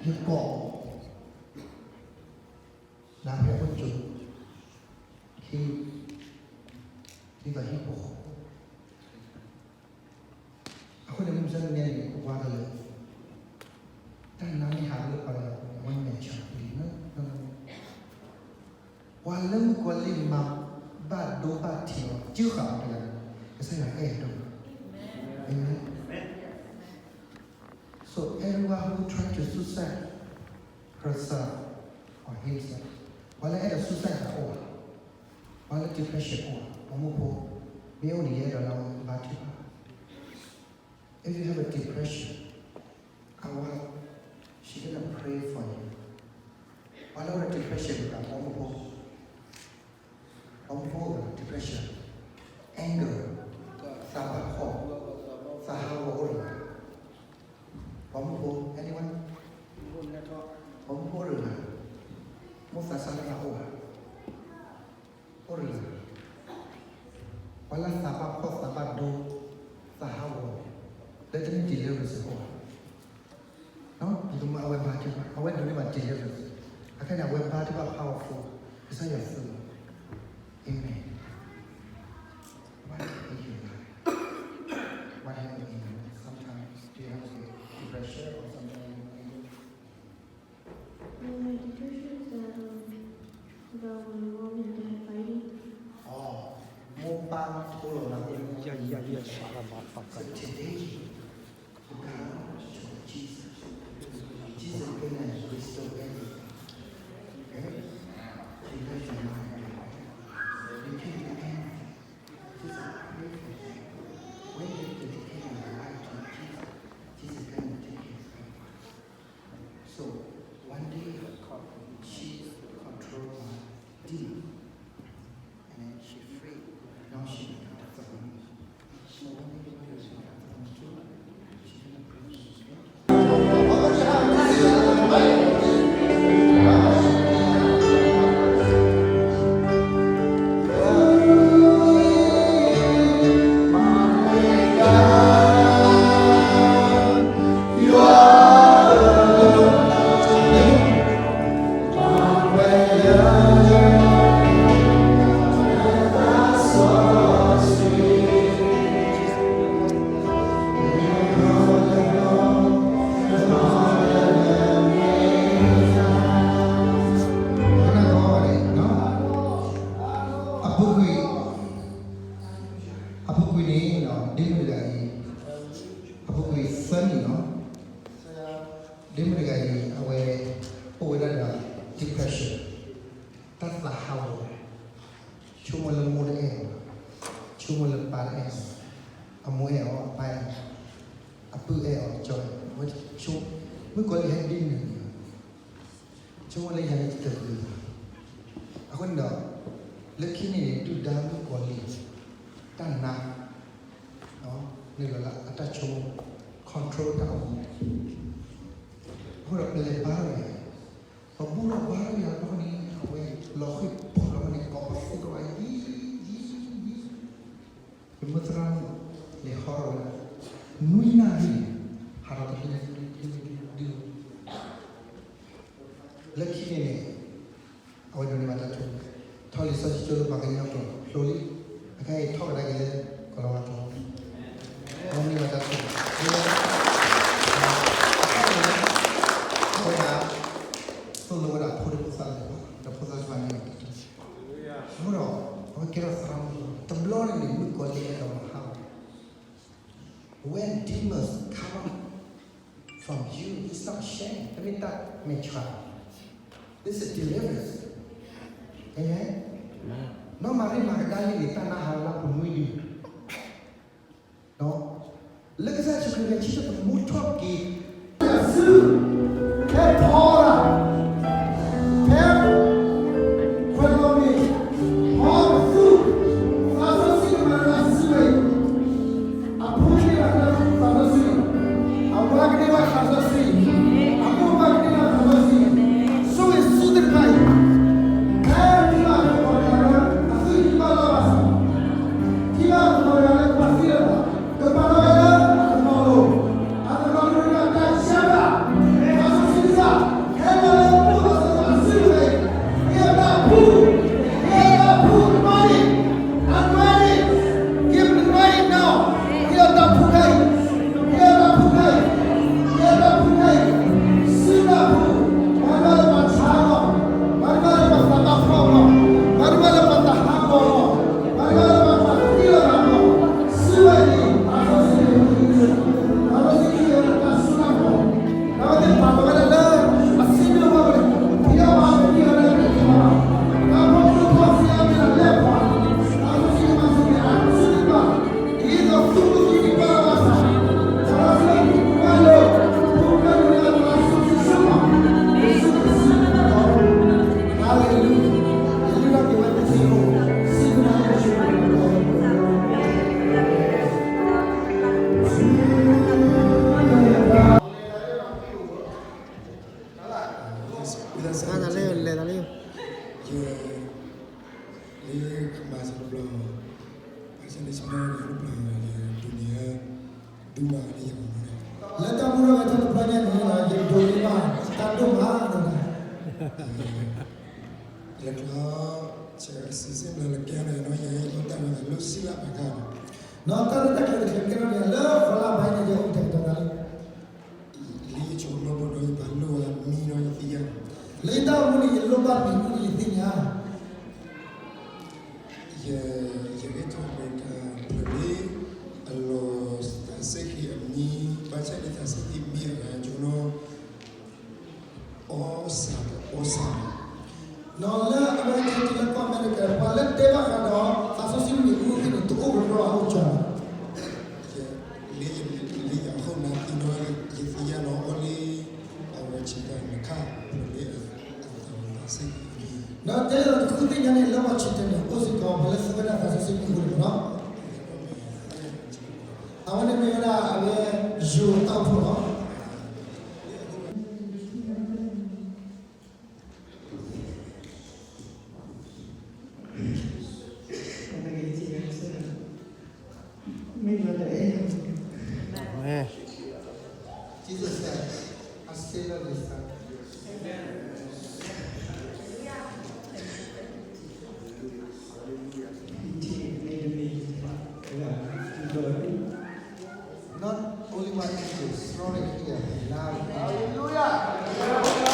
You go. Now here what you he got hip hop. Aku dah mungkin ni kuat le. Dan nanti hari pada one match ni, na. Walau kuali mak bad do bad tiaw, juga ada. Saya tu. Amen. So everyone who try to suicide herself or himself, walau ada suicide or, walau depression or, omupo, dia ni ada dalam batu. If you have a depression, our she's gonna pray for you. Walau ada depression, omupo, depression, anger, sabar, sahawa. Omupo, anyone? Omupo rela, musa salah orang. Orla, walau sabar do, sahawa. Let them deliver us all. No? You don't know about it. I went to live at deliverance. I can't have about it powerful. It's not your food. Amen. What happened in your life? What happened in your life? Sometimes do you have depression or something like that? My depression is about when mom and dad fighting. Oh, more power to all of them. Yeah. So today, Jesus is going to restore everything. Okay? So you guys are not you can't do anything. Just pray for you. When you dedicate your life to Jesus is going to take care of you. So one day, she controlled my demon. And then she free. Now she becomes a woman. So one day, she becomes a woman. She's going to pray for you. When demons come from you, it's not shame. Let me that may try. This is deliverance. Amen? No mari magadali di tanah halal penuhi. No. Lagi saya cakap cerita mutlak ki. Yesus, Ketora, Kepada တူပါလေရော လက်တမှုတော့ကျွန်တော်ပြန်နေလာကြဒိုလီမာတာတို့မှာတော့ လက်တော့ချာစီစင်လည်းကျန်တယ်နော်ရေတော့တာလည်းလို့စီလာပါက နော်တာတက်တယ်ကကျွန်တော်လည်းလောဖလာဘိုင်းနေကြအောင်တက်တော့တယ် လီချိုလိုဘလို့ဘာလို့မီနော်တီးရ လေတောက်မှုนี่လောဘပြီးမှုนี่သိညာ ရေတော့ဘယ်ကလေအလောစက်ကြီးအမီဘာချတဲ့စက်ကြီးမီရာကျွန်တော်ဩစာ နော်လာအမေရိကန်ကမန်ကပါလက်တေဘာကတော့အဆိုစီမီဦးนี่တူဘရောအောင်ချာ လီအခုနာတီနော်ရေဖီယာနော်အလီအဝချီတာမခါလေစက်ကြီး နော်တဲ့ခုတင်ညာနဲ့လောဘချစ်တယ်ကိုစီကောဘလက်စကနာအဆိုစီမီဦးနော်အဝနေမရအဝဲဂျူတောက်ဖို့နော် Jesus said, a sailor is that. Not only one is this, not here, now. Hallelujah!